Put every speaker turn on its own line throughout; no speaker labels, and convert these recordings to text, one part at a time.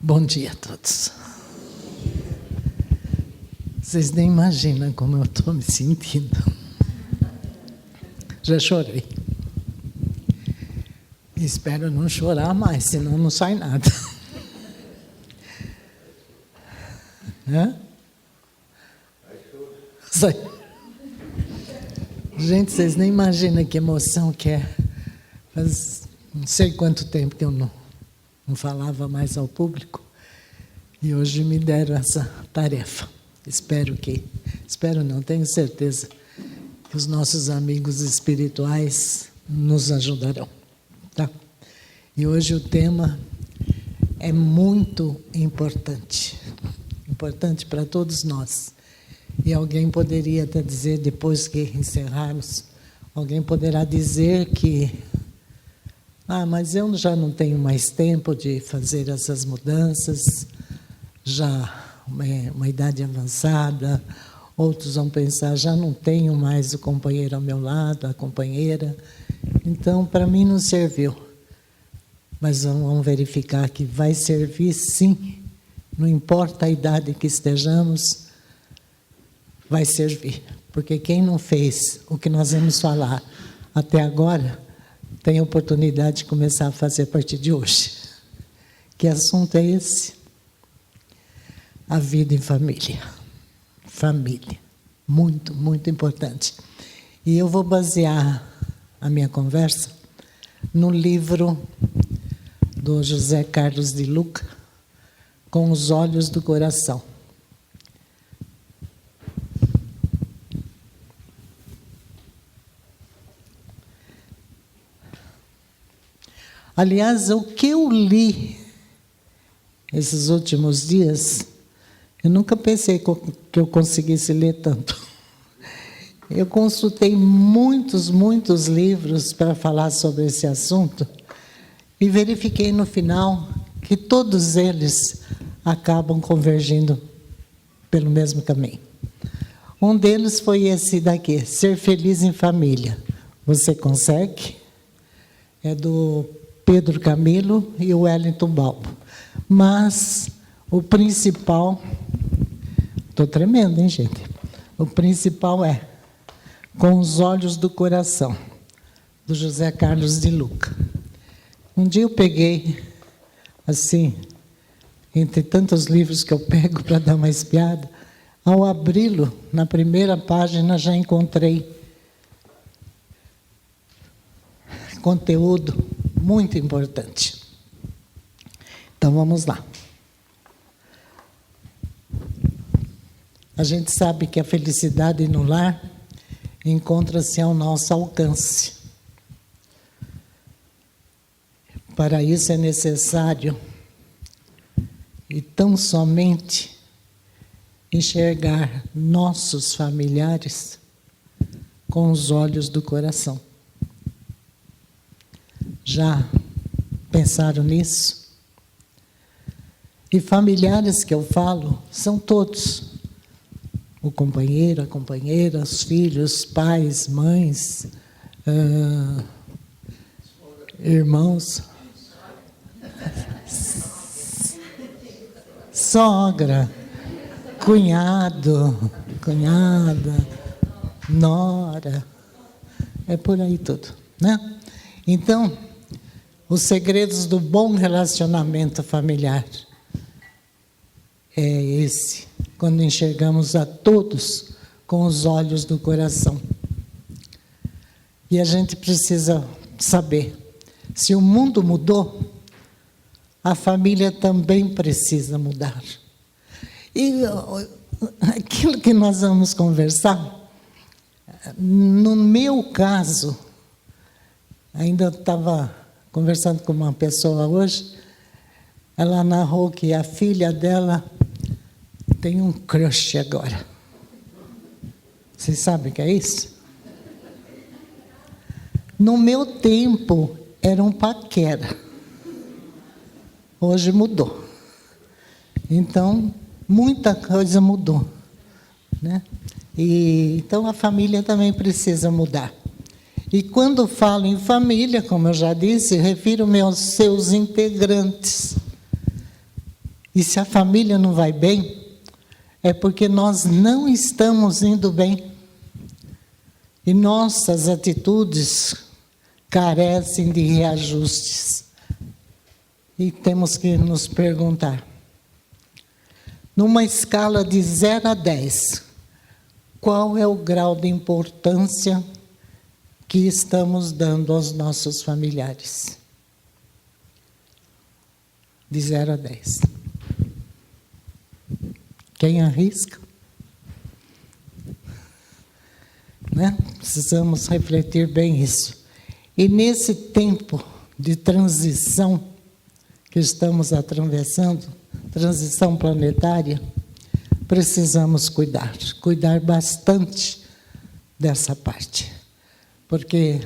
Bom dia a todos. Vocês nem imaginam como eu estou me sentindo. Já chorei. Espero não chorar mais, senão não sai nada. Hã? Sai. Gente, vocês nem imaginam que emoção que é. Faz não sei quanto tempo que eu não falava mais ao público. E hoje me deram essa tarefa. Espero não, tenho certeza que os nossos amigos espirituais nos ajudarão. Tá? E hoje o tema é muito importante. Importante para todos nós. E alguém poderia até dizer, depois que encerrarmos, alguém poderá dizer que mas eu já não tenho mais tempo de fazer essas mudanças, já uma idade avançada. Outros vão pensar, já não tenho mais o companheiro ao meu lado, a companheira, então para mim não serviu. Mas vamos verificar que vai servir sim, não importa a idade que estejamos, vai servir. Porque quem não fez o que nós vamos falar até agora, tem a oportunidade de começar a fazer a partir de hoje. Que assunto é esse? A vida em família. Família. Muito, muito importante. E eu vou basear a minha conversa no livro do José Carlos de Luca, Com os Olhos do Coração. Aliás, o que eu li esses últimos dias, eu nunca pensei que eu conseguisse ler tanto. Eu consultei muitos livros para falar sobre esse assunto e verifiquei no final que todos eles acabam convergindo pelo mesmo caminho. Um deles foi esse daqui, Ser Feliz em Família. Você consegue? É do Pedro Camilo e o Wellington Balbo. Mas o principal, estou tremendo, hein, gente? O principal é Com os Olhos do Coração, do José Carlos de Luca. Um dia eu peguei, assim, entre tantos livros que eu pego para dar uma espiada, ao abri-lo, na primeira página já encontrei conteúdo muito importante. Então, vamos lá. A gente sabe que a felicidade no lar encontra-se ao nosso alcance. Para isso é necessário, e tão somente, enxergar nossos familiares com os olhos do coração. Já pensaram nisso? E familiares que eu falo são todos. O companheiro, a companheira, os filhos, pais, mães, irmãos, sogra, cunhado, cunhada, nora, é por aí tudo, né? Então, os segredos do bom relacionamento familiar é esse, quando enxergamos a todos com os olhos do coração. E a gente precisa saber, se o mundo mudou, a família também precisa mudar. E aquilo que nós vamos conversar, no meu caso, ainda estava conversando com uma pessoa hoje, ela narrou que a filha dela tem um crush agora. Vocês sabem o que é isso? No meu tempo, era um paquera. Hoje mudou. Então, muita coisa mudou, né? Então, a família também precisa mudar. E quando falo em família, como eu já disse, refiro-me aos seus integrantes. E se a família não vai bem, é porque nós não estamos indo bem. E nossas atitudes carecem de reajustes. E temos que nos perguntar, numa escala de 0 a 10, qual é o grau de importância que estamos dando aos nossos familiares? De 0 a 10. Quem arrisca? Né? Precisamos refletir bem isso. E nesse tempo de transição que estamos atravessando, transição planetária, precisamos cuidar bastante dessa parte. Porque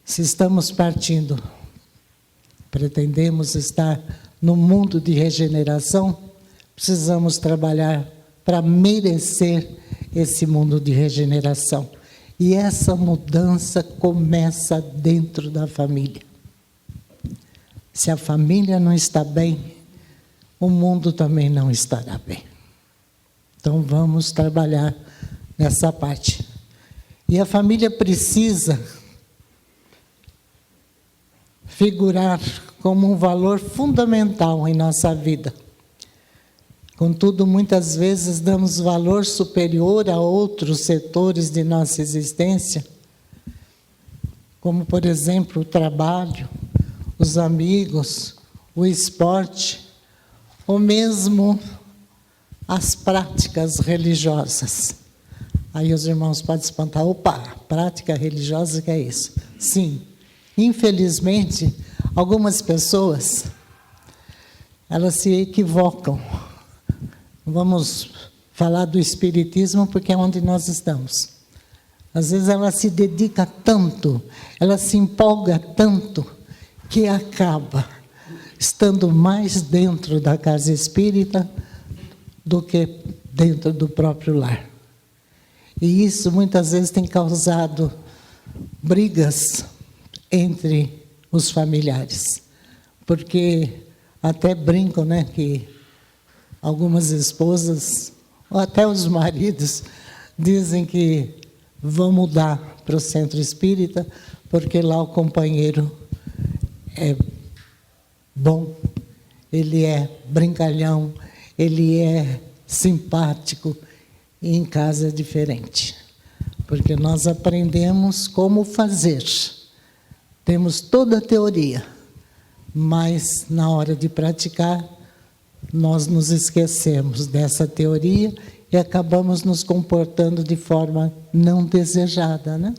se estamos partindo, pretendemos estar no mundo de regeneração, precisamos trabalhar para merecer esse mundo de regeneração. E essa mudança começa dentro da família. Se a família não está bem, o mundo também não estará bem. Então vamos trabalhar nessa parte. E a família precisa figurar como um valor fundamental em nossa vida. Contudo, muitas vezes damos valor superior a outros setores de nossa existência, como, por exemplo, o trabalho, os amigos, o esporte, ou mesmo as práticas religiosas. Aí os irmãos podem espantar, opa, prática religiosa, que é isso? Sim, infelizmente, algumas pessoas, elas se equivocam. Vamos falar do espiritismo porque é onde nós estamos. Às vezes ela se dedica tanto, ela se empolga tanto, que acaba estando mais dentro da casa espírita do que dentro do próprio lar. E isso muitas vezes tem causado brigas entre os familiares. Porque até brincam, né, que algumas esposas, ou até os maridos, dizem que vão mudar para o centro espírita, porque lá o companheiro é bom, ele é brincalhão, ele é simpático, e em casa é diferente. Porque nós aprendemos como fazer. Temos toda a teoria, mas na hora de praticar, nós nos esquecemos dessa teoria e acabamos nos comportando de forma não desejada, né?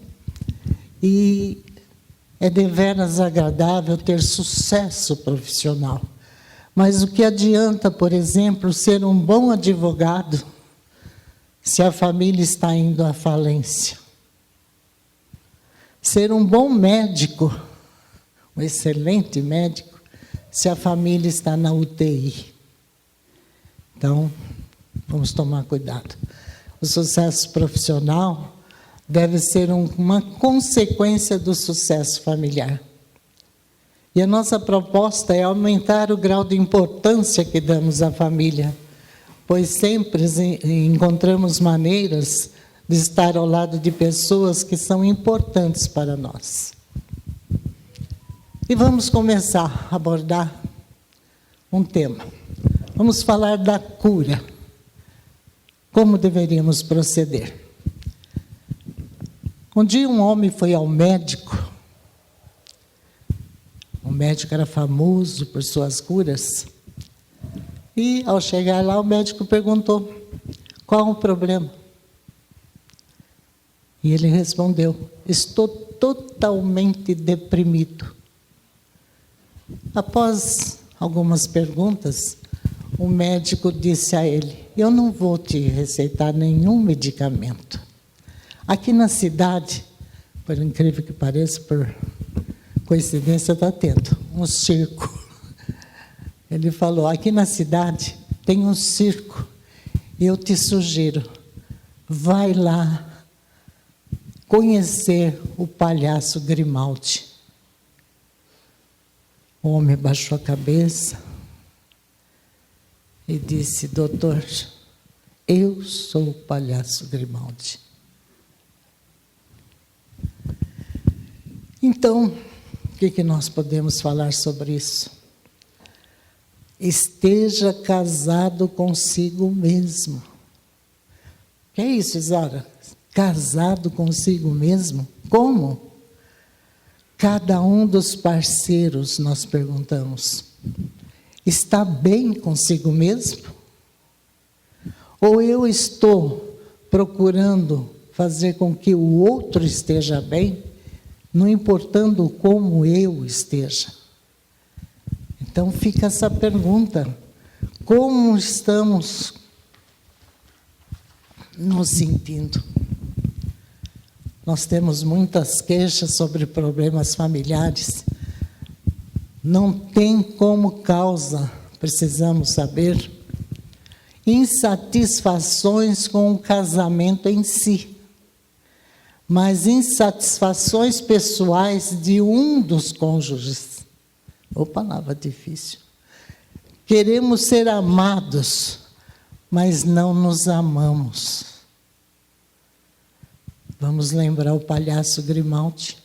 E é deveras agradável ter sucesso profissional. Mas o que adianta, por exemplo, ser um bom advogado se a família está indo à falência? Ser um bom médico, um excelente médico, se a família está na UTI? Então, vamos tomar cuidado. O sucesso profissional deve ser uma consequência do sucesso familiar. E a nossa proposta é aumentar o grau de importância que damos à família, pois sempre encontramos maneiras de estar ao lado de pessoas que são importantes para nós. E vamos começar a abordar um tema. Vamos falar da cura. Como deveríamos proceder? Um dia um homem foi ao médico. O médico era famoso por suas curas. E, ao chegar lá, o médico perguntou, qual o problema? E ele respondeu, estou totalmente deprimido. Após algumas perguntas, o médico disse a ele, eu não vou te receitar nenhum medicamento. Aqui na cidade, por incrível que pareça, por coincidência, está tendo um circo. Ele falou, aqui na cidade tem um circo, eu te sugiro, vai lá conhecer o palhaço e disse: doutor, eu sou o palhaço Grimaldi. Então, o que nós podemos falar sobre isso? Esteja casado consigo mesmo. Que é isso, Isaura? Casado consigo mesmo? Como? Cada um dos parceiros, nós perguntamos, está bem consigo mesmo? Ou eu estou procurando fazer com que o outro esteja bem, não importando como eu esteja? Então fica essa pergunta: como estamos nos sentindo? Nós temos muitas queixas sobre problemas familiares. Não tem como causa, precisamos saber, insatisfações com o casamento em si, mas insatisfações pessoais de um dos cônjuges. Ô, palavra difícil. Queremos ser amados, mas não nos amamos. Vamos lembrar o palhaço Grimaldi.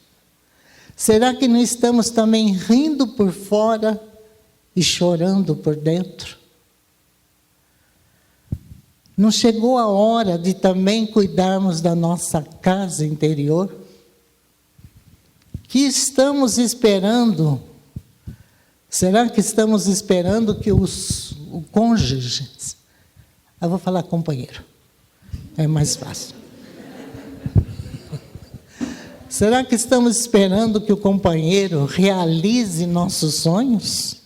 Será que não estamos também rindo por fora e chorando por dentro? Não chegou a hora de também cuidarmos da nossa casa interior? Que estamos esperando? Será que estamos esperando que o cônjuge... Eu vou falar companheiro, é mais fácil. Será que estamos esperando que o companheiro realize nossos sonhos?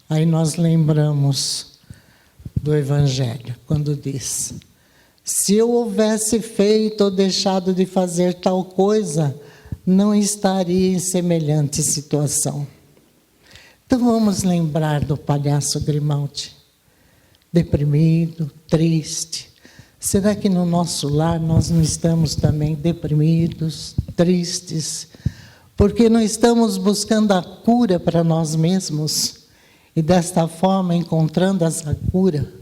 Aí nós lembramos do Evangelho, quando diz: se eu houvesse feito ou deixado de fazer tal coisa, não estaria em semelhante situação. Então vamos lembrar do palhaço Grimaldi, deprimido, triste. Será que no nosso lar nós não estamos também deprimidos, tristes, porque não estamos buscando a cura para nós mesmos e desta forma, encontrando essa cura,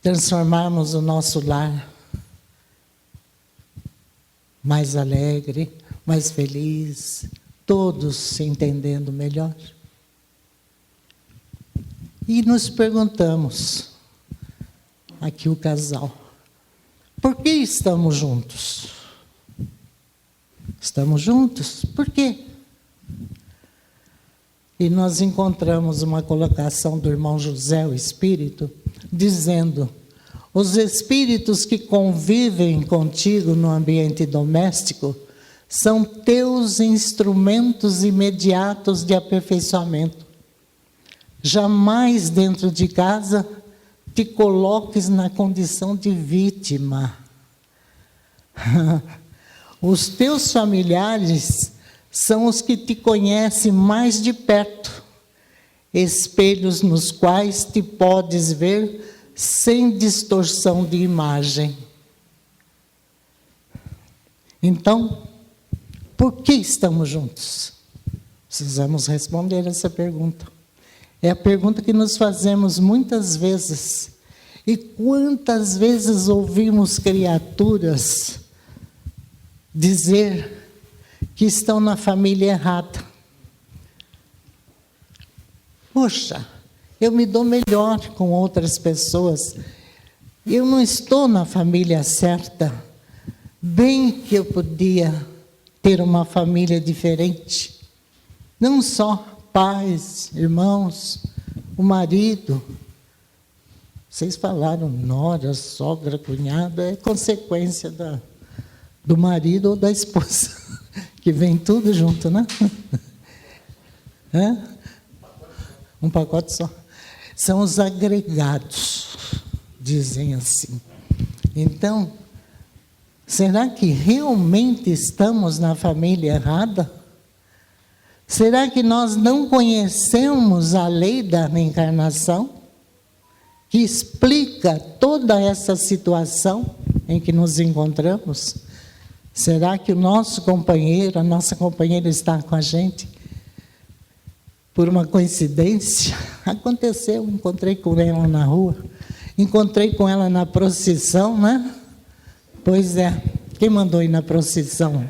transformarmos o nosso lar mais alegre, mais feliz, todos se entendendo melhor? E nos perguntamos, aqui o casal, por que estamos juntos? Estamos juntos? Por quê? E nós encontramos uma colocação do irmão José, o Espírito, dizendo: os espíritos que convivem contigo no ambiente doméstico são teus instrumentos imediatos de aperfeiçoamento. Jamais dentro de casa te coloques na condição de vítima. Os teus familiares são os que te conhecem mais de perto, espelhos nos quais te podes ver sem distorção de imagem. Então, por que estamos juntos? Precisamos responder essa pergunta. É a pergunta que nos fazemos muitas vezes. E quantas vezes ouvimos criaturas dizer que estão na família errada. Poxa, eu me dou melhor com outras pessoas. Eu não estou na família certa. Bem que eu podia ter uma família diferente. Não só pais, irmãos, o marido. Vocês falaram nora, sogra, cunhada, é consequência do marido ou da esposa, que vem tudo junto, né? É? Um pacote só. São os agregados, dizem assim. Então, será que realmente estamos na família errada? Será que nós não conhecemos a lei da reencarnação, que explica toda essa situação em que nos encontramos? Será que o nosso companheiro, a nossa companheira está com a gente? por uma coincidência, aconteceu, encontrei com ela na rua, encontrei com ela na procissão, né? Pois é, quem mandou ir na procissão?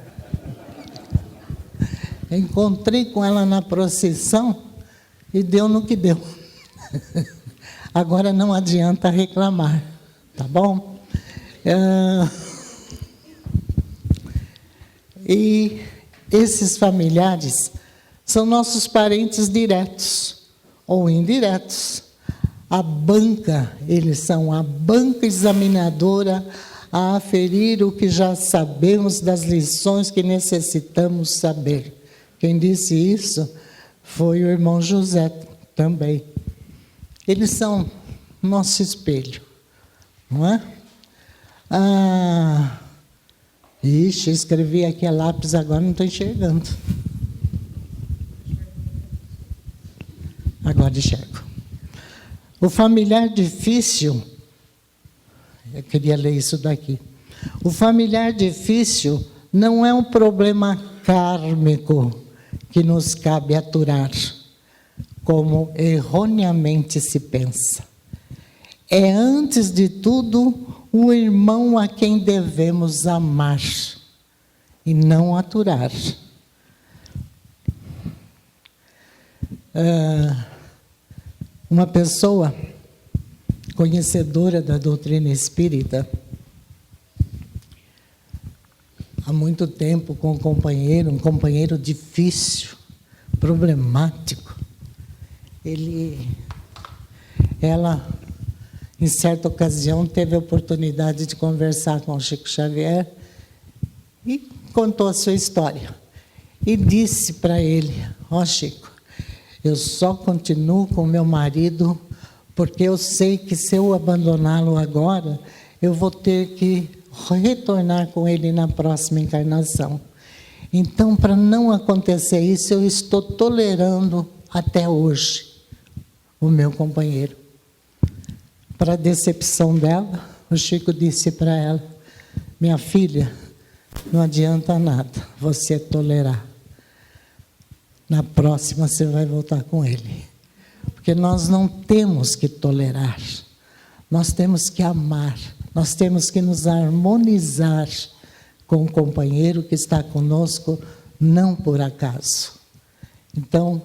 Encontrei com ela na procissão e deu no que deu. Agora não adianta reclamar, tá bom? E esses familiares são nossos parentes diretos ou indiretos. A banca, eles são a banca examinadora a aferir o que já sabemos das lições que necessitamos saber. Quem disse isso foi o irmão José também. Eles são nosso espelho, não é? Ixi, escrevi aqui a lápis, agora não estou enxergando. Agora enxergo. O familiar difícil, eu queria ler isso daqui. O familiar difícil não é um problema kármico que nos cabe aturar, como erroneamente se pensa. É, antes de tudo, o irmão a quem devemos amar e não aturar. Uma pessoa conhecedora da doutrina espírita, há muito tempo com um companheiro difícil, problemático. Ela, em certa ocasião, teve a oportunidade de conversar com o Chico Xavier e contou a sua história. E disse para ele: ó Chico, eu só continuo com meu marido porque eu sei que se eu abandoná-lo agora, eu vou ter que retornar com ele na próxima encarnação. Então, para não acontecer isso, eu estou tolerando até hoje o meu companheiro. Para a decepção dela, o Chico disse para ela: minha filha, não adianta nada você tolerar. Na próxima você vai voltar com ele. Porque nós não temos que tolerar, nós temos que amar, nós temos que nos harmonizar com o companheiro que está conosco, não por acaso. Então,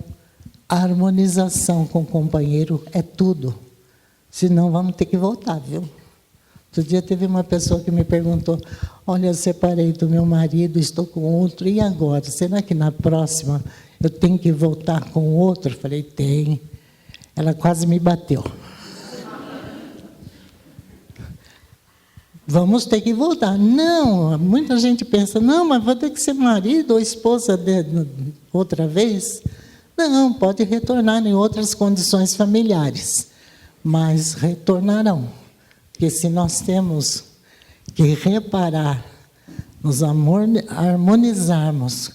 a harmonização com o companheiro é tudo. Senão vamos ter que voltar, viu? Outro dia teve uma pessoa que me perguntou: olha, eu separei do meu marido, estou com outro, e agora? Será que na próxima eu tenho que voltar com outro? Eu falei: tem. Ela quase me bateu. Vamos ter que voltar. Não, muita gente pensa: não, mas vou ter que ser marido ou esposa outra vez. Não, pode retornar em outras condições familiares, mas retornarão. Porque se nós temos que reparar, nos harmonizarmos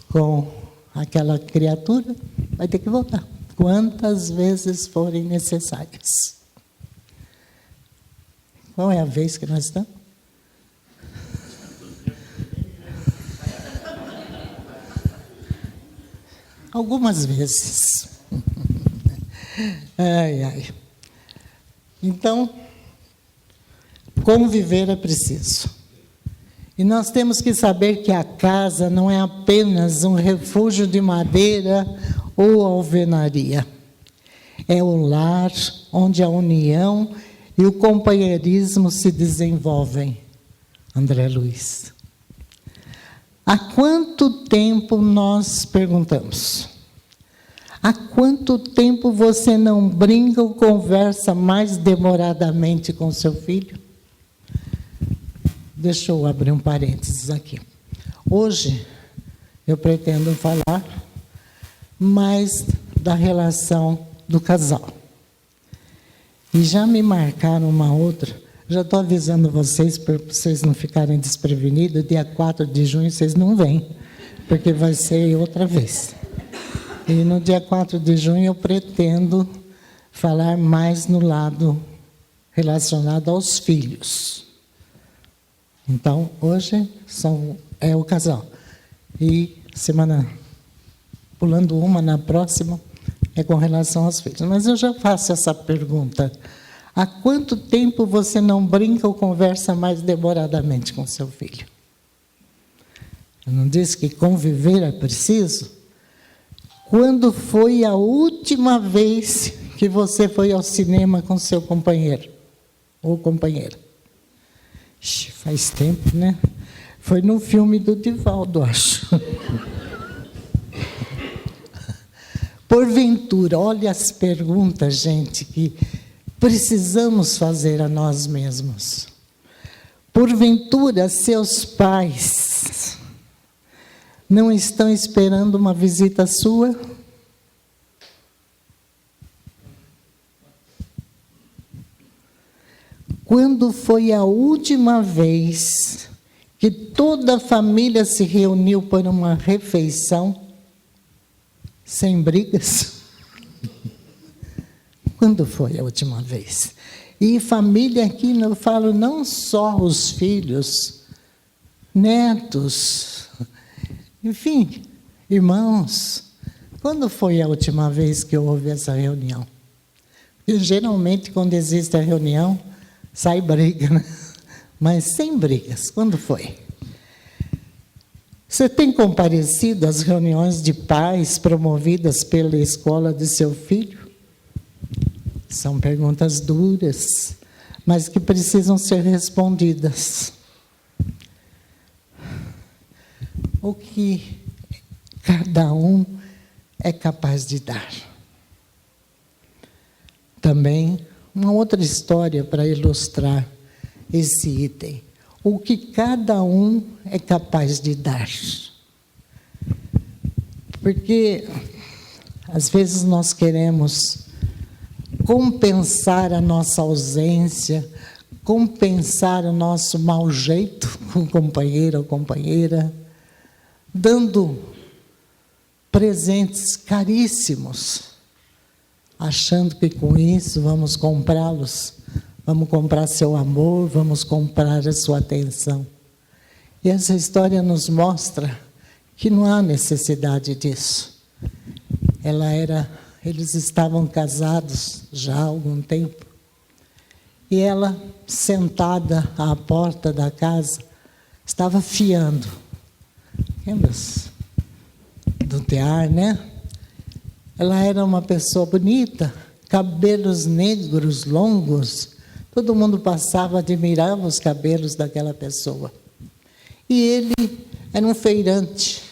com aquela criatura, vai ter que voltar, quantas vezes forem necessárias. Qual é a vez que nós estamos? Algumas vezes. Ai, ai. Então, conviver é preciso. E nós temos que saber que a casa não é apenas um refúgio de madeira ou alvenaria. É o lar onde a união e o companheirismo se desenvolvem. André Luiz. Há quanto tempo nós perguntamos? Há quanto tempo você não brinca ou conversa mais demoradamente com seu filho? Deixa eu abrir um parênteses aqui. Hoje, eu pretendo falar mais da relação do casal. E já me marcaram uma outra, já estou avisando vocês, para vocês não ficarem desprevenidos, dia 4 de junho vocês não vêm, porque vai ser outra vez. E no dia 4 de junho eu pretendo falar mais no lado relacionado aos filhos. Então, hoje é o casal. E pulando uma na próxima, é com relação aos filhos. Mas eu já faço essa pergunta. Há quanto tempo você não brinca ou conversa mais demoradamente com seu filho? Eu não disse que conviver é preciso? Quando foi a última vez que você foi ao cinema com seu companheiro ou companheira? Faz tempo, né? Foi no filme do Divaldo, acho. Porventura, olha as perguntas, gente, que precisamos fazer a nós mesmos. Porventura, seus pais não estão esperando uma visita sua? Quando foi a última vez que toda a família se reuniu para uma refeição sem brigas? Quando foi a última vez? E família aqui, eu falo não só os filhos, netos, enfim, irmãos. Quando foi a última vez que houve essa reunião? E geralmente, quando existe a reunião, sai briga, né? Mas sem brigas. Quando foi? Você tem comparecido às reuniões de pais promovidas pela escola de seu filho? São perguntas duras, mas que precisam ser respondidas. O que cada um é capaz de dar. Também, uma outra história para ilustrar esse item. O que cada um é capaz de dar. Porque, às vezes, nós queremos compensar a nossa ausência, compensar o nosso mau jeito com o companheiro ou companheira, dando presentes caríssimos, achando que com isso vamos comprá-los, vamos comprar seu amor, vamos comprar a sua atenção. E essa história nos mostra que não há necessidade disso. Eles estavam casados já há algum tempo, e ela, sentada à porta da casa, estava fiando. Lembra do tear, né? Ela era uma pessoa bonita, cabelos negros, longos. Todo mundo passava, admirava os cabelos daquela pessoa. E ele era um feirante.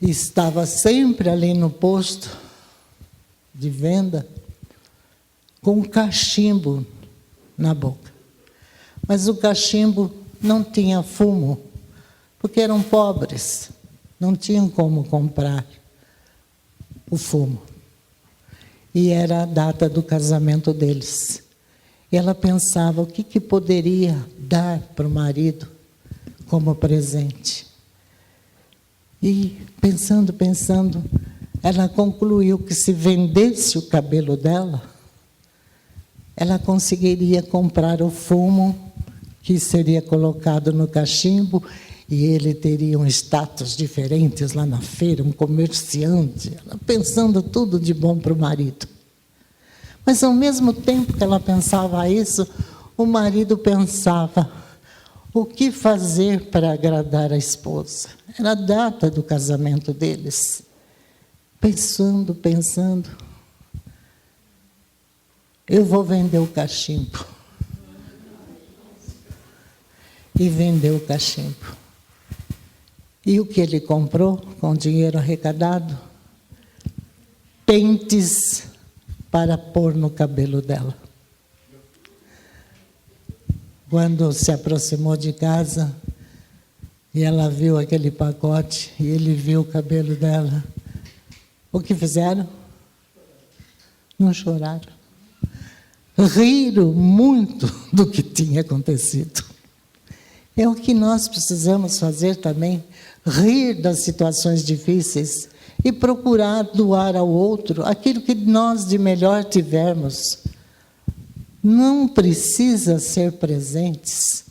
E estava sempre ali no posto de venda, com um cachimbo na boca. Mas o cachimbo não tinha fumo, porque eram pobres, não tinham como comprar o fumo. E era a data do casamento deles. E ela pensava o que poderia dar para o marido como presente. E pensando, ela concluiu que se vendesse o cabelo dela, ela conseguiria comprar o fumo que seria colocado no cachimbo, e ele teria um status diferente lá na feira, um comerciante. Ela pensando tudo de bom para o marido. Mas, ao mesmo tempo que ela pensava isso, o marido pensava o que fazer para agradar a esposa. Era a data do casamento deles. Pensando, eu vou vender o cachimbo. E vendeu o cachimbo. E o que ele comprou com o dinheiro arrecadado? Pentes para pôr no cabelo dela. Quando se aproximou de casa, e ela viu aquele pacote, e ele viu o cabelo dela, o que fizeram? Não choraram. Riram muito do que tinha acontecido. É o que nós precisamos fazer também, rir das situações difíceis e procurar doar ao outro aquilo que nós de melhor tivermos. Não precisa ser presentes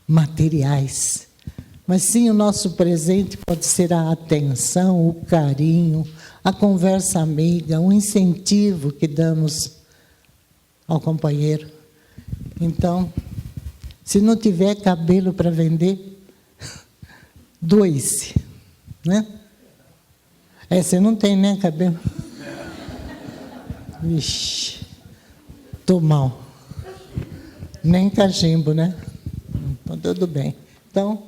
materiais, Mas sim, o nosso presente pode ser a atenção, o carinho, a conversa amiga, o incentivo que damos ao companheiro. Então, se não tiver cabelo para vender, doe-se, né? Você não tem, né, cabelo? Ixi, estou mal. Nem cachimbo, né? Então, tudo bem. Então,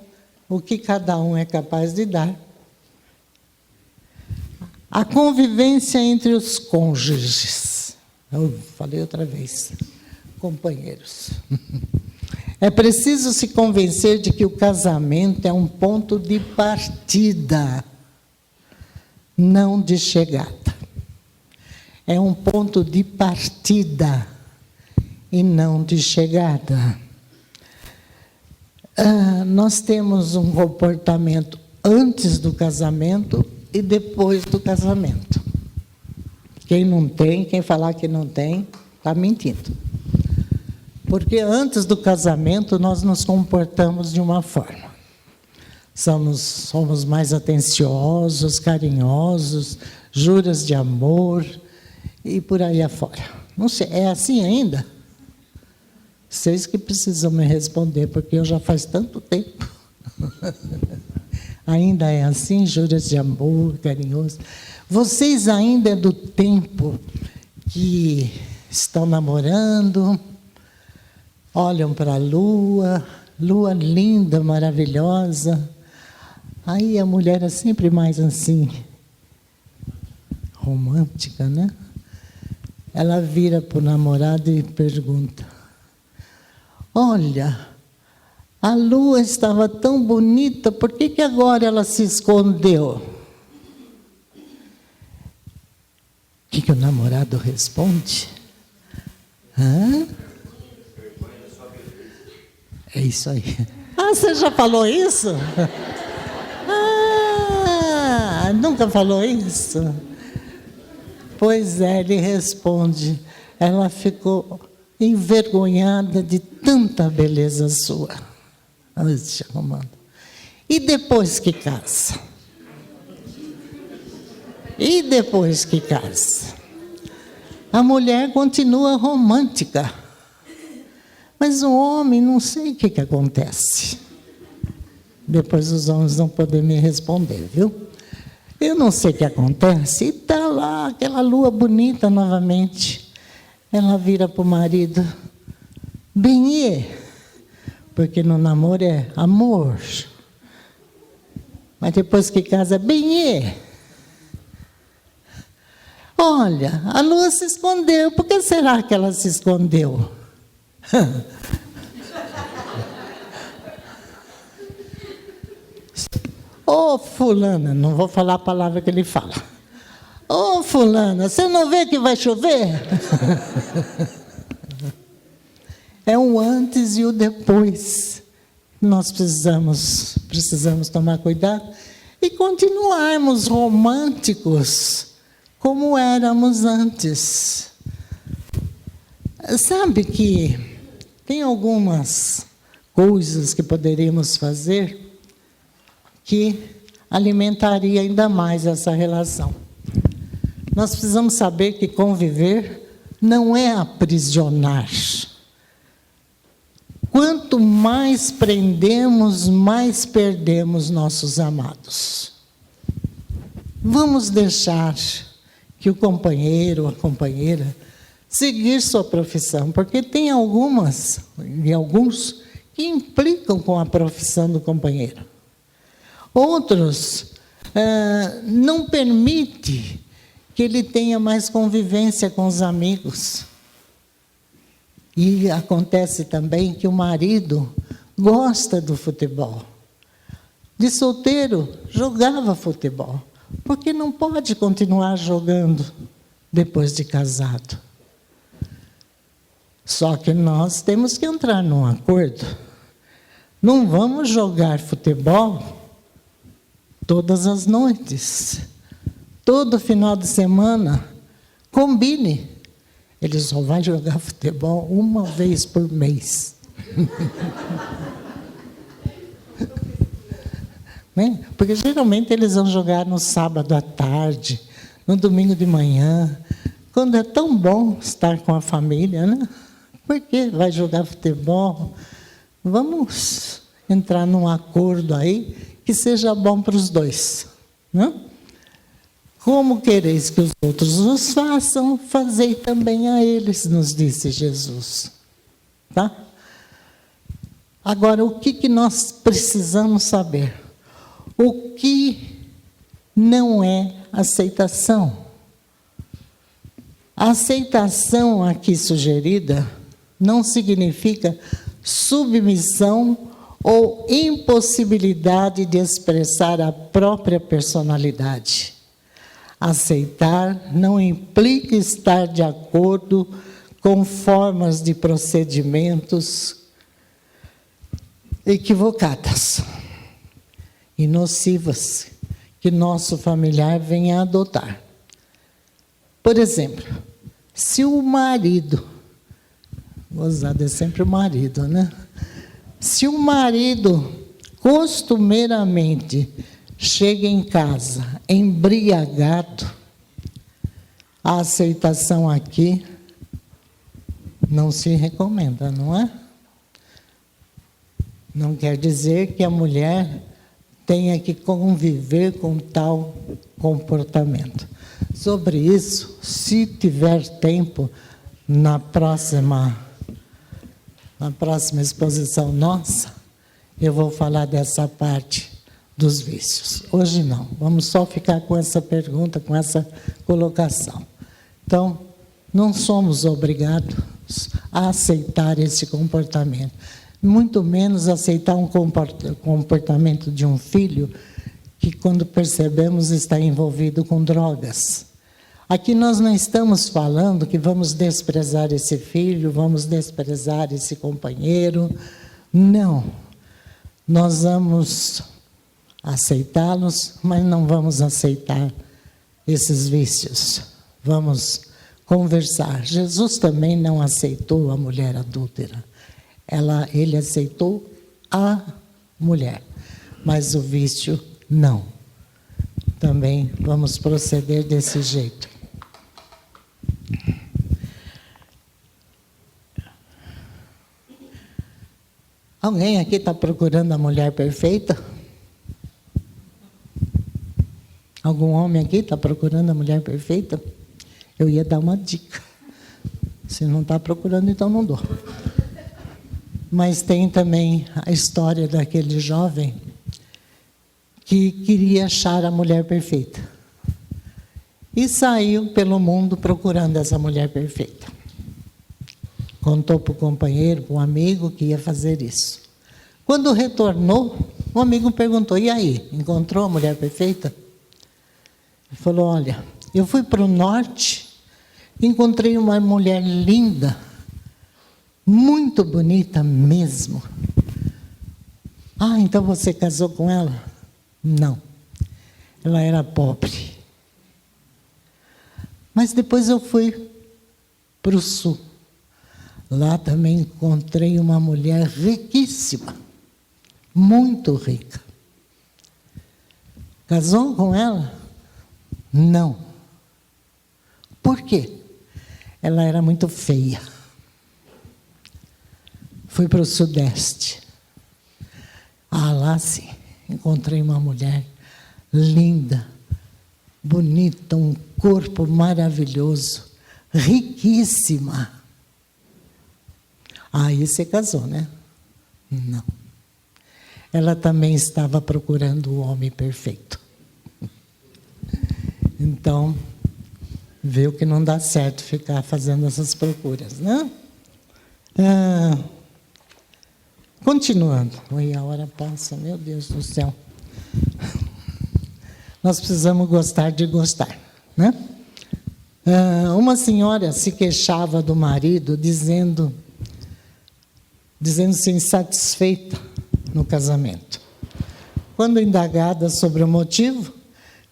o que cada um é capaz de dar. A convivência entre os cônjuges. Eu falei outra vez. Companheiros. É preciso se convencer de que o casamento é um ponto de partida, não de chegada. É um ponto de partida e não de chegada. Nós temos um comportamento antes do casamento e depois do casamento. Quem não tem, quem falar que não tem, está mentindo. Porque antes do casamento nós nos comportamos de uma forma. Somos mais atenciosos, carinhosos, juras de amor e por aí afora. Não sei, é assim ainda? Vocês que precisam me responder, porque eu já faz tanto tempo. Ainda é assim, juras de amor, carinhoso. Vocês ainda é do tempo que estão namorando, olham para a lua linda, maravilhosa. Aí a mulher é sempre mais assim, romântica, né? Ela vira para o namorado e pergunta: olha, a lua estava tão bonita, por que agora ela se escondeu? O que o namorado responde? Hã? É isso aí. Ah, você já falou isso? Ah, nunca falou isso? Pois é, ele responde, ela ficou envergonhada de tanta beleza sua. E depois que casa? E depois que casa? A mulher continua romântica. Mas o homem, não sei o que acontece. Depois os homens vão poder me responder, viu? Eu não sei o que acontece. E está lá aquela lua bonita novamente. Ela vira para o marido: benê, porque no namoro é amor. Mas depois que casa, benê. Olha, a lua se escondeu. Por que será que ela se escondeu? Ô, fulana, não vou falar a palavra que ele fala. Ô, fulana, você não vê que vai chover? É o antes e o depois. Nós precisamos tomar cuidado e continuarmos românticos como éramos antes. Sabe que tem algumas coisas que poderíamos fazer que alimentaria ainda mais essa relação. Nós precisamos saber que conviver não é aprisionar. Quanto mais prendemos, mais perdemos nossos amados. Vamos deixar que o companheiro ou a companheira seguir sua profissão, porque tem alguns que implicam com a profissão do companheiro. Outros não permitem que ele tenha mais convivência com os amigos. E acontece também que o marido gosta do futebol. De solteiro, jogava futebol. Porque não pode continuar jogando depois de casado. Só que nós temos que entrar num acordo. Não vamos jogar futebol todas as noites. Todo final de semana, combine. Ele só vai jogar futebol uma vez por mês. né? Porque geralmente eles vão jogar no sábado à tarde, no domingo de manhã, quando é tão bom estar com a família, né? Por que vai jogar futebol? Vamos entrar num acordo aí que seja bom para os dois, né? Como quereis que os outros vos façam, fazei também a eles, nos disse Jesus. Tá? Agora, o que nós precisamos saber? O que não é aceitação? A aceitação aqui sugerida não significa submissão ou impossibilidade de expressar a própria personalidade. Aceitar não implica estar de acordo com formas de procedimentos equivocadas e nocivas que nosso familiar venha a adotar. Por exemplo, se o marido, gozado é sempre o marido, né? Se o marido costumeiramente chega em casa embriagado, a aceitação aqui não se recomenda, não é? Não quer dizer que a mulher tenha que conviver com tal comportamento. Sobre isso, se tiver tempo, na próxima exposição nossa, eu vou falar dessa parte dos vícios. Hoje não, vamos só ficar com essa pergunta, com essa colocação. Então, não somos obrigados a aceitar esse comportamento, muito menos aceitar um comportamento de um filho que, quando percebemos, está envolvido com drogas. Aqui nós não estamos falando que vamos desprezar esse filho, vamos desprezar esse companheiro. Não. Nós vamos aceitá-los, mas não vamos aceitar esses vícios. Vamos conversar. Jesus também não aceitou a mulher adúltera. Ele aceitou a mulher, mas o vício não. Também vamos proceder desse jeito. Alguém aqui está procurando a mulher perfeita? Algum homem aqui está procurando a mulher perfeita? Eu ia dar uma dica. Se não está procurando, então não dou. Mas tem também a história daquele jovem que queria achar a mulher perfeita. E saiu pelo mundo procurando essa mulher perfeita. Contou para o companheiro, para um amigo, que ia fazer isso. Quando retornou, o amigo perguntou: e aí, encontrou a mulher perfeita? Ele falou: olha, eu fui para o norte, encontrei uma mulher linda, muito bonita mesmo. Ah, então você casou com ela? Não, ela era pobre. Mas depois eu fui para o sul. Lá também encontrei uma mulher riquíssima, muito rica. Casou com ela? Não. Por quê? Ela era muito feia. Fui para o Sudeste. Ah, lá sim, encontrei uma mulher linda, bonita, um corpo maravilhoso, riquíssima. Aí você casou, né? Não. Ela também estava procurando o homem perfeito. Então, viu que não dá certo ficar fazendo essas procuras, né? Continuando. Oi, a hora passa, meu Deus do céu. Nós precisamos gostar de gostar, né? Uma senhora se queixava do marido, dizendo-se insatisfeita no casamento. Quando indagada sobre o motivo,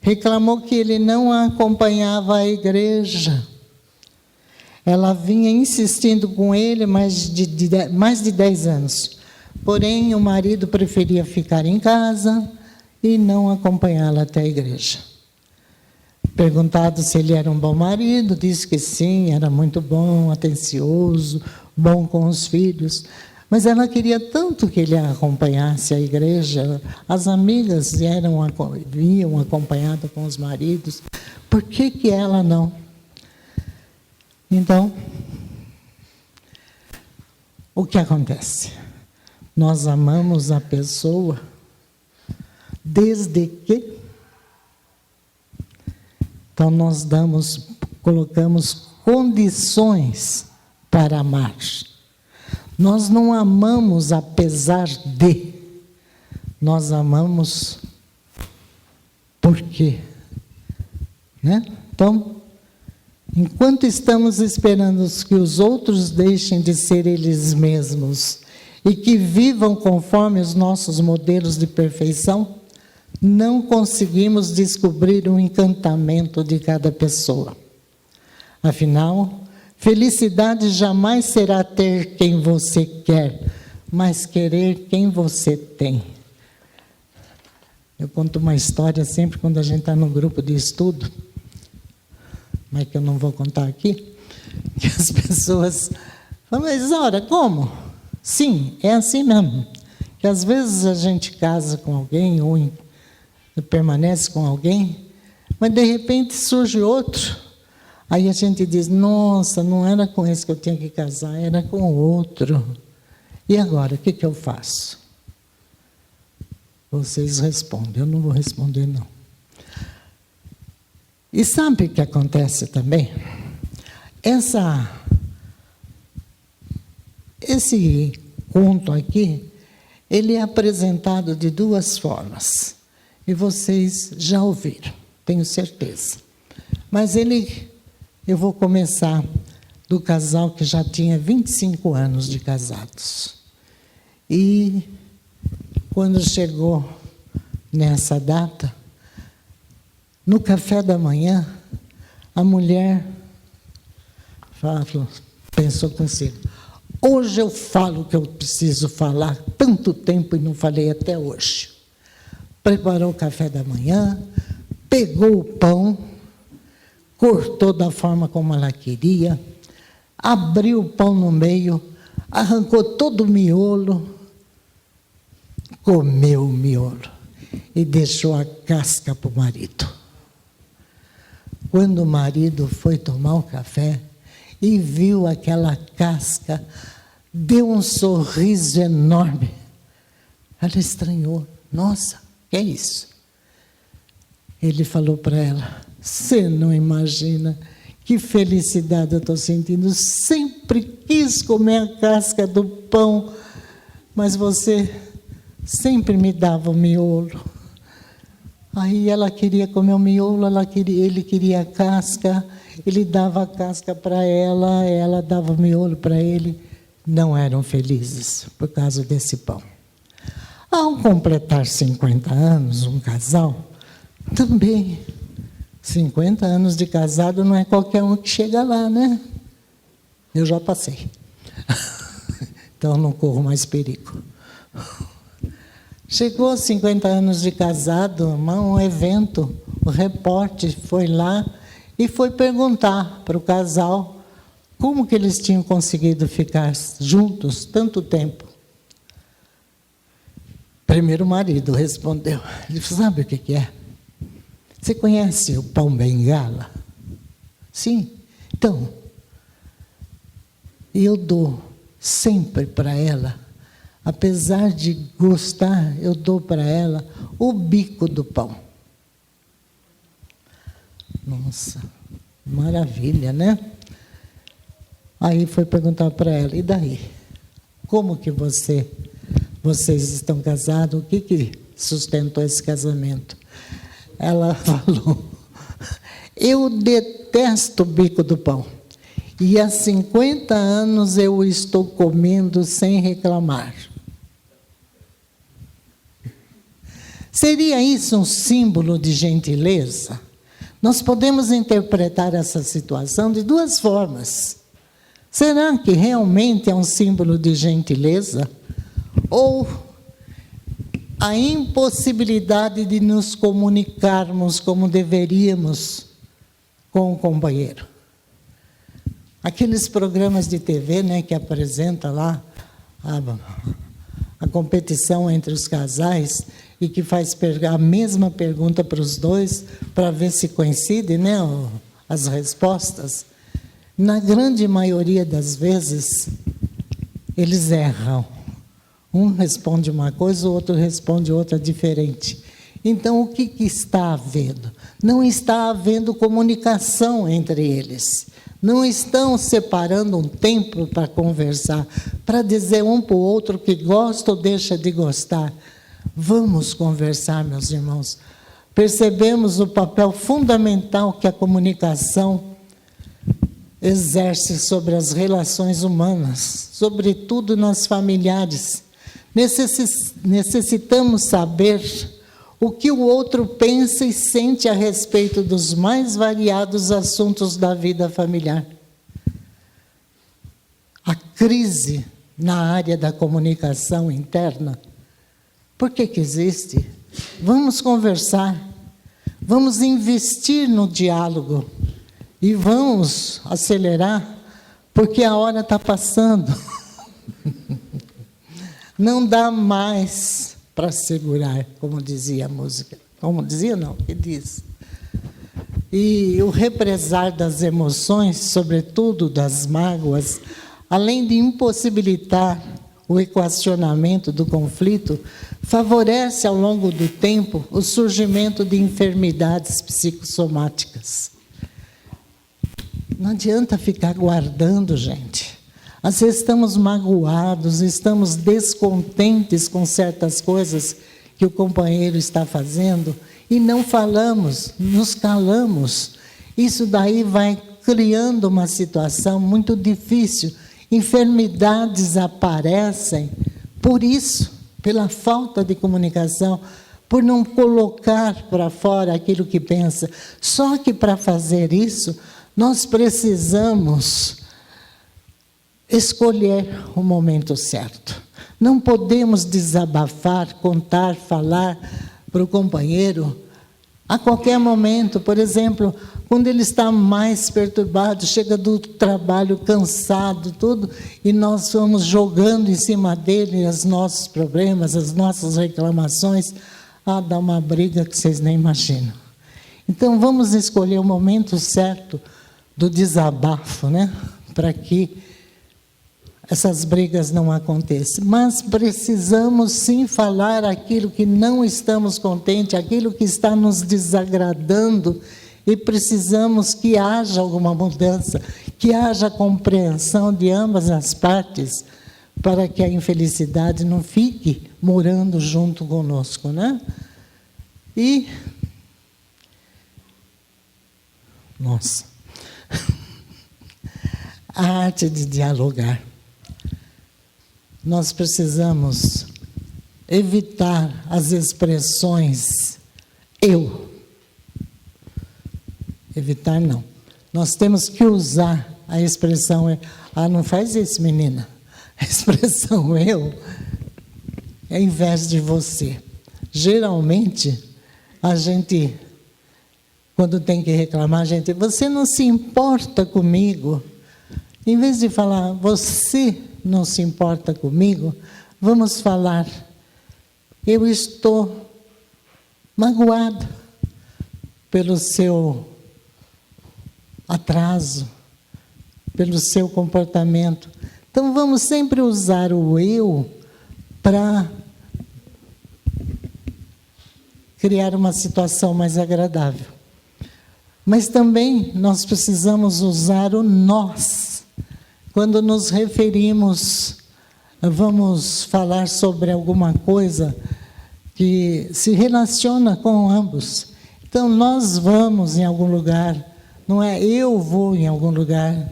reclamou que ele não a acompanhava à igreja. Ela vinha insistindo com ele mais de 10 anos. Porém, o marido preferia ficar em casa e não acompanhá-la até a igreja. Perguntado se ele era um bom marido, disse que sim, era muito bom, atencioso, bom com os filhos. Mas ela queria tanto que ele a acompanhasse à igreja. As amigas vinham acompanhadas com os maridos. Por que ela não? Então, o que acontece? Nós amamos a pessoa desde que... Então, nós colocamos condições para amar. Nós não amamos apesar de, nós amamos por quê? Né? Então, enquanto estamos esperando que os outros deixem de ser eles mesmos e que vivam conforme os nossos modelos de perfeição, não conseguimos descobrir o encantamento de cada pessoa. Afinal, felicidade jamais será ter quem você quer, mas querer quem você tem. Eu conto uma história sempre quando a gente está no grupo de estudo, mas que eu não vou contar aqui, que as pessoas falam, mas ora, como? Sim, é assim mesmo. Que às vezes a gente casa com alguém ou permanece com alguém, mas de repente surge outro. Aí a gente diz, nossa, não era com esse que eu tinha que casar, era com o outro. E agora, o que eu faço? Vocês respondem, eu não vou responder não. E sabe o que acontece também? Esse conto aqui, ele é apresentado de duas formas. E vocês já ouviram, tenho certeza. Mas eu vou começar do casal que já tinha 25 anos de casados. E quando chegou nessa data, no café da manhã, a mulher pensou consigo, hoje eu falo o que eu preciso falar, tanto tempo e não falei até hoje. Preparou o café da manhã, pegou o pão, cortou da forma como ela queria, abriu o pão no meio, arrancou todo o miolo, comeu o miolo e deixou a casca para o marido. Quando o marido foi tomar o café e viu aquela casca, deu um sorriso enorme. Ela estranhou. Nossa, que é isso? Ele falou para ela, você não imagina que felicidade eu estou sentindo. Sempre quis comer a casca do pão, mas você sempre me dava o miolo. Aí ela queria comer o miolo, ele queria a casca, ele dava a casca para ela, ela dava o miolo para ele. Não eram felizes por causa desse pão. Ao completar 50 anos, um casal, também, 50 anos de casado não é qualquer um que chega lá, né? Eu já passei. Então não corro mais perigo. Chegou 50 anos de casado, um evento, o repórter foi lá e foi perguntar para o casal como que eles tinham conseguido ficar juntos tanto tempo. Primeiro o marido respondeu, ele falou, sabe o que é? Você conhece o pão bengala? Sim. Então, eu dou sempre para ela, apesar de gostar, eu dou para ela o bico do pão. Nossa, maravilha, né? Aí foi perguntar para ela, e daí? Como que vocês estão casados? O que sustentou esse casamento? Ela falou, eu detesto o bico do pão. E há 50 anos eu estou comendo sem reclamar. Seria isso um símbolo de gentileza? Nós podemos interpretar essa situação de duas formas. Será que realmente é um símbolo de gentileza? Ou a impossibilidade de nos comunicarmos como deveríamos com o companheiro. Aqueles programas de TV, né, que apresenta lá a competição entre os casais e que faz a mesma pergunta para os dois para ver se coincide, né, as respostas. Na grande maioria das vezes, eles erram. Um responde uma coisa, o outro responde outra diferente. Então, o que está havendo? Não está havendo comunicação entre eles. Não estão separando um tempo para conversar, para dizer um para o outro que gosta ou deixa de gostar. Vamos conversar, meus irmãos. Percebemos o papel fundamental que a comunicação exerce sobre as relações humanas, sobretudo nas familiares. Necessitamos saber o que o outro pensa e sente a respeito dos mais variados assuntos da vida familiar. A crise na área da comunicação interna, por que existe? Vamos conversar, vamos investir no diálogo e vamos acelerar, porque a hora está passando. Não dá mais para segurar, como dizia a música. Como dizia, não, que diz. E o represar das emoções, sobretudo das mágoas, além de impossibilitar o equacionamento do conflito, favorece ao longo do tempo o surgimento de enfermidades psicossomáticas. Não adianta ficar guardando, gente. Às vezes estamos magoados, estamos descontentes com certas coisas que o companheiro está fazendo e não falamos, nos calamos. Isso daí vai criando uma situação muito difícil. Enfermidades aparecem por isso, pela falta de comunicação, por não colocar para fora aquilo que pensa. Só que para fazer isso, nós precisamos escolher o momento certo. Não podemos desabafar, contar, falar para o companheiro a qualquer momento. Por exemplo, quando ele está mais perturbado, chega do trabalho cansado, tudo, e nós vamos jogando em cima dele os nossos problemas, as nossas reclamações. Dá uma briga que vocês nem imaginam. Então, vamos escolher o momento certo do desabafo, né? Para que essas brigas não aconteçam. Mas precisamos sim falar aquilo que não estamos contentes, aquilo que está nos desagradando, e precisamos que haja alguma mudança, que haja compreensão de ambas as partes, para que a infelicidade não fique morando junto conosco, né? E nossa, a arte de dialogar. Nós precisamos evitar as expressões eu. Evitar não. Nós temos que usar a expressão não faz isso, menina. A expressão eu é ao invés de você. Geralmente, a gente, quando tem que reclamar, você não se importa comigo. Em vez de falar, você não se importa comigo, vamos falar, eu estou magoado pelo seu atraso, pelo seu comportamento. Então, vamos sempre usar o eu para criar uma situação mais agradável. Mas também nós precisamos usar o nós. Quando nos referimos, vamos falar sobre alguma coisa que se relaciona com ambos. Então, nós vamos em algum lugar, não é eu vou em algum lugar.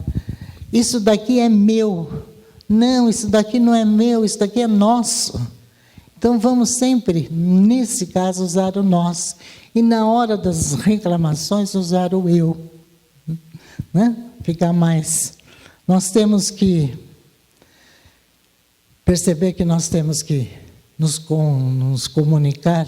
Isso daqui é meu. Não, isso daqui não é meu, isso daqui é nosso. Então, vamos sempre, nesse caso, usar o nós. E na hora das reclamações, usar o eu. Né? Ficar mais. Nós temos que perceber que nós temos que nos comunicar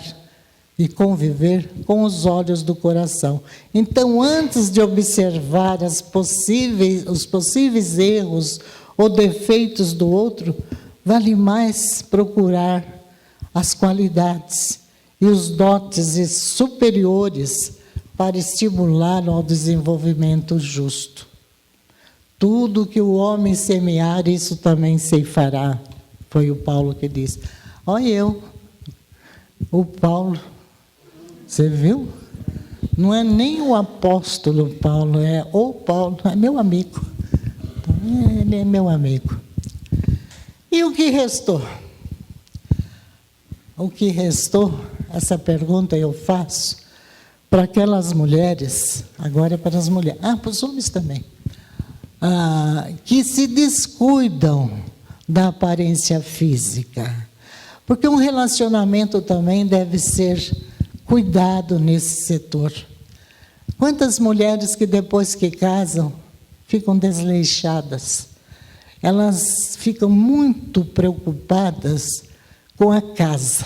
e conviver com os olhos do coração. Então, antes de observar os possíveis erros ou defeitos do outro, vale mais procurar as qualidades e os dotes superiores para estimular ao desenvolvimento justo. Tudo que o homem semear, isso também ceifará, foi o Paulo que disse. Olha o Paulo, você viu? Não é nem o apóstolo Paulo, é o Paulo, é meu amigo. Ele é meu amigo. E o que restou? O que restou, essa pergunta eu faço para aquelas mulheres, agora é para as mulheres, para os homens também, que se descuidam da aparência física. Porque um relacionamento também deve ser cuidado nesse setor. Quantas mulheres que depois que casam ficam desleixadas? Elas ficam muito preocupadas com a casa.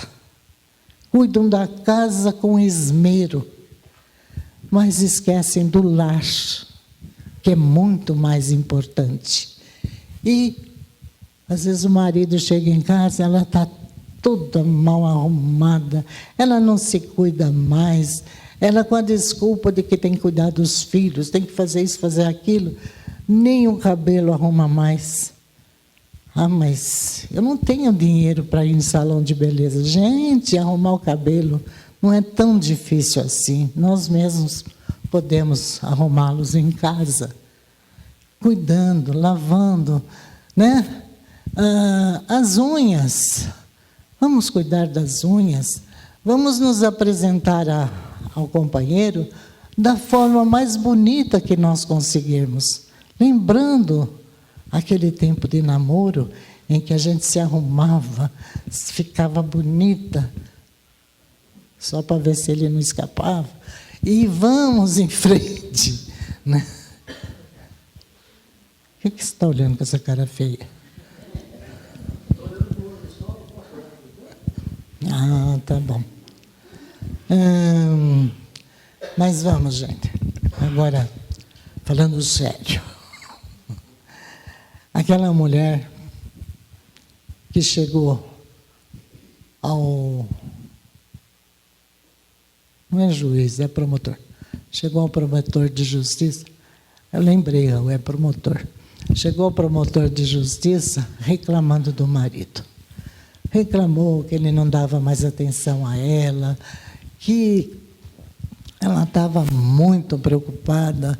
Cuidam da casa com esmero, mas esquecem do lar, que é muito mais importante. E, às vezes, o marido chega em casa, ela está toda mal arrumada, ela não se cuida mais, ela com a desculpa de que tem que cuidar dos filhos, tem que fazer isso, fazer aquilo, nem o cabelo arruma mais. Mas eu não tenho dinheiro para ir em salão de beleza. Gente, arrumar o cabelo não é tão difícil assim. Nós mesmos podemos arrumá-los em casa, cuidando, lavando, né? As unhas, vamos cuidar das unhas, vamos nos apresentar ao companheiro da forma mais bonita que nós conseguirmos, lembrando aquele tempo de namoro em que a gente se arrumava, ficava bonita, só para ver se ele não escapava, e vamos em frente, né? O que você está olhando com essa cara feia? Tá bom. Mas vamos, gente. Agora, falando sério. Aquela mulher que chegou ao... Não é juiz, é promotor. Chegou ao promotor de justiça. Eu lembrei, é promotor. Chegou ao promotor de justiça reclamando do marido. Reclamou que ele não dava mais atenção a ela, que ela estava muito preocupada.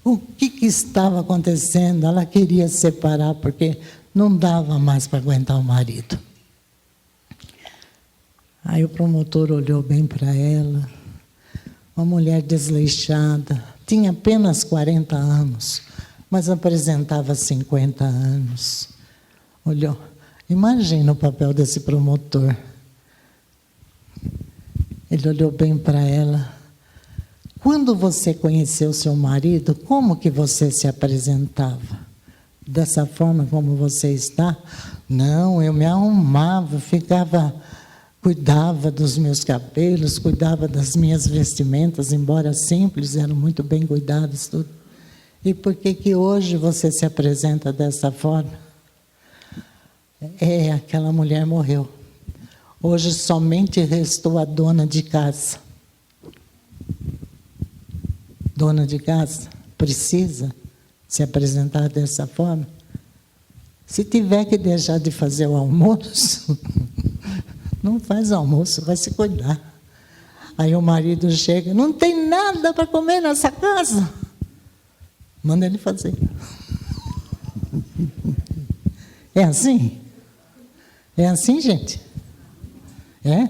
O que estava acontecendo? Ela queria se separar porque não dava mais para aguentar o marido. Aí o promotor olhou bem para ela, uma mulher desleixada, tinha apenas 40 anos, mas apresentava 50 anos. Olhou. Imagina o papel desse promotor. Ele olhou bem para ela. Quando você conheceu seu marido, como que você se apresentava? Dessa forma como você está? Não, eu me arrumava, cuidava dos meus cabelos, cuidava das minhas vestimentas, embora simples, eram muito bem cuidadas, tudo. E por que hoje você se apresenta dessa forma? Aquela mulher morreu. Hoje somente restou a dona de casa. Dona de casa precisa se apresentar dessa forma. Se tiver que deixar de fazer o almoço, não faz almoço, vai se cuidar. Aí o marido chega, não tem nada para comer nessa casa. Manda ele fazer. É assim? É assim, gente? É?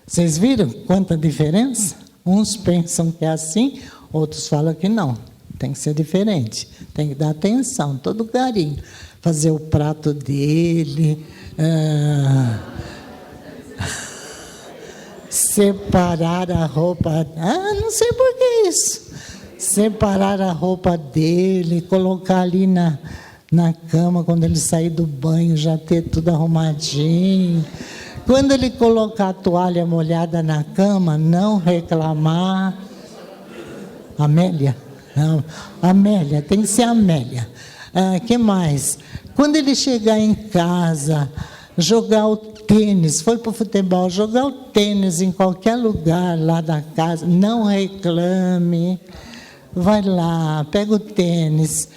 Vocês viram quanta diferença? Uns pensam que é assim, outros falam que não. Tem que ser diferente. Tem que dar atenção, todo carinho. Fazer o prato dele. Separar a roupa. Não sei por que isso. Separar a roupa dele, colocar ali na cama, quando ele sair do banho, já ter tudo arrumadinho. Quando ele colocar a toalha molhada na cama, não reclamar. Amélia? Não, Amélia, tem que ser Amélia. Que mais? Quando ele chegar em casa, jogar o tênis, foi para o futebol, jogar o tênis em qualquer lugar lá da casa, não reclame. Vai lá, pega o tênis,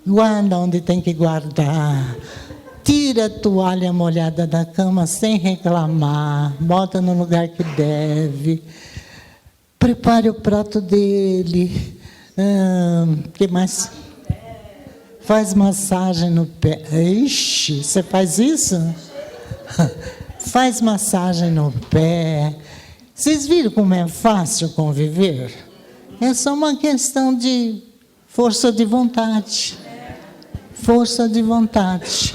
guarda onde tem que guardar. Tira a toalha molhada da cama sem reclamar, bota no lugar que deve. Prepare o prato dele. Que mais? Faz massagem no pé. Ixi, você faz isso? Faz massagem no pé. Vocês viram como é fácil conviver? É só uma questão de força de vontade. Força de vontade.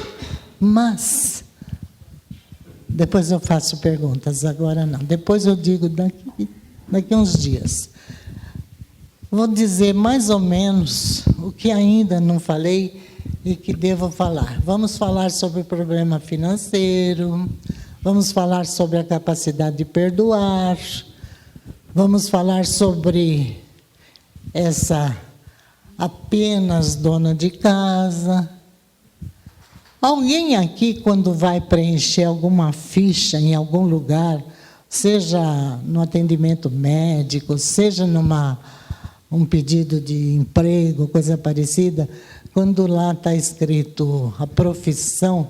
Mas, depois eu faço perguntas, agora não. Depois eu digo daqui uns dias. Vou dizer mais ou menos o que ainda não falei e que devo falar. Vamos falar sobre o problema financeiro, vamos falar sobre a capacidade de perdoar, vamos falar sobre essa apenas dona de casa. Alguém aqui, quando vai preencher alguma ficha em algum lugar, seja no atendimento médico, seja um pedido de emprego, coisa parecida, quando lá está escrito a profissão,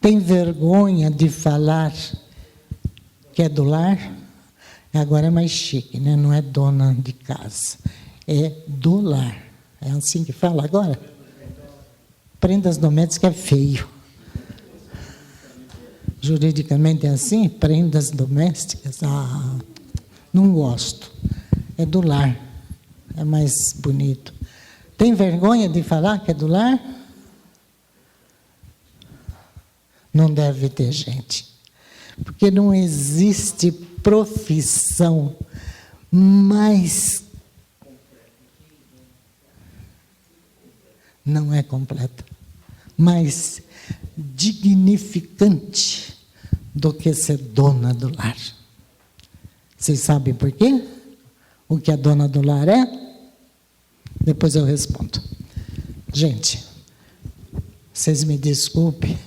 tem vergonha de falar que é do lar? Agora é mais chique, né? Não é dona de casa, é do lar. É assim que fala agora? Prendas domésticas é feio. Juridicamente é assim? Prendas domésticas? Não gosto. É do lar. É mais bonito. Tem vergonha de falar que é do lar? Não deve ter, gente. Porque não existe profissão mais... Não é completa. Mais dignificante do que ser dona do lar. Vocês sabem por quê? O que a dona do lar é? Depois eu respondo. Gente, vocês me desculpem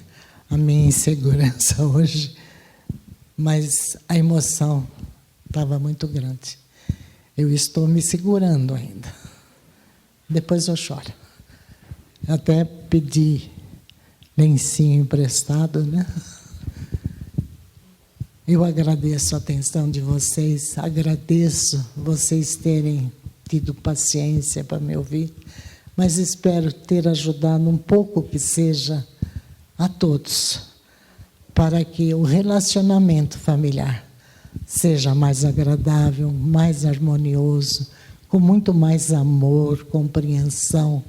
a minha insegurança hoje, mas a emoção estava muito grande. Eu estou me segurando ainda. Depois eu choro. Até pedi lencinho emprestado, né? Eu agradeço a atenção de vocês, agradeço vocês terem tido paciência para me ouvir, mas espero ter ajudado um pouco que seja a todos, para que o relacionamento familiar seja mais agradável, mais harmonioso, com muito mais amor, compreensão,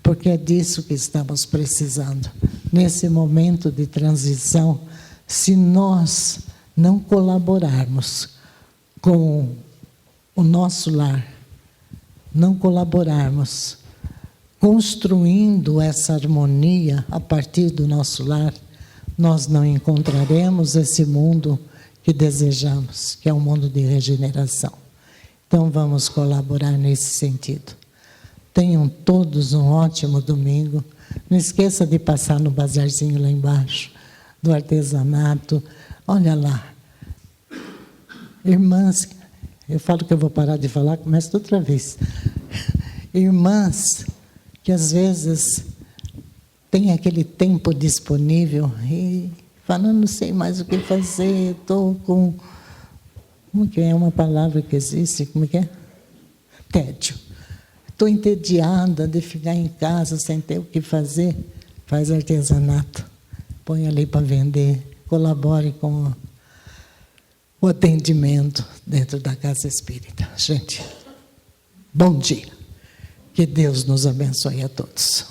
porque é disso que estamos precisando. Nesse momento de transição, se nós não colaborarmos com o nosso lar, não colaborarmos construindo essa harmonia a partir do nosso lar, nós não encontraremos esse mundo que desejamos, que é um mundo de regeneração. Então vamos colaborar nesse sentido. Tenham todos um ótimo domingo. Não esqueça de passar no bazarzinho lá embaixo, do artesanato. Olha lá. Irmãs, eu falo que eu vou parar de falar, começo outra vez. Irmãs que às vezes têm aquele tempo disponível e falam, não sei mais o que fazer, estou com... Como que é uma palavra que existe? Como que é? Tédio. Estou entediada de ficar em casa sem ter o que fazer. Faz artesanato. Põe ali para vender. Colabore com o atendimento dentro da casa espírita. Gente, bom dia. Que Deus nos abençoe a todos.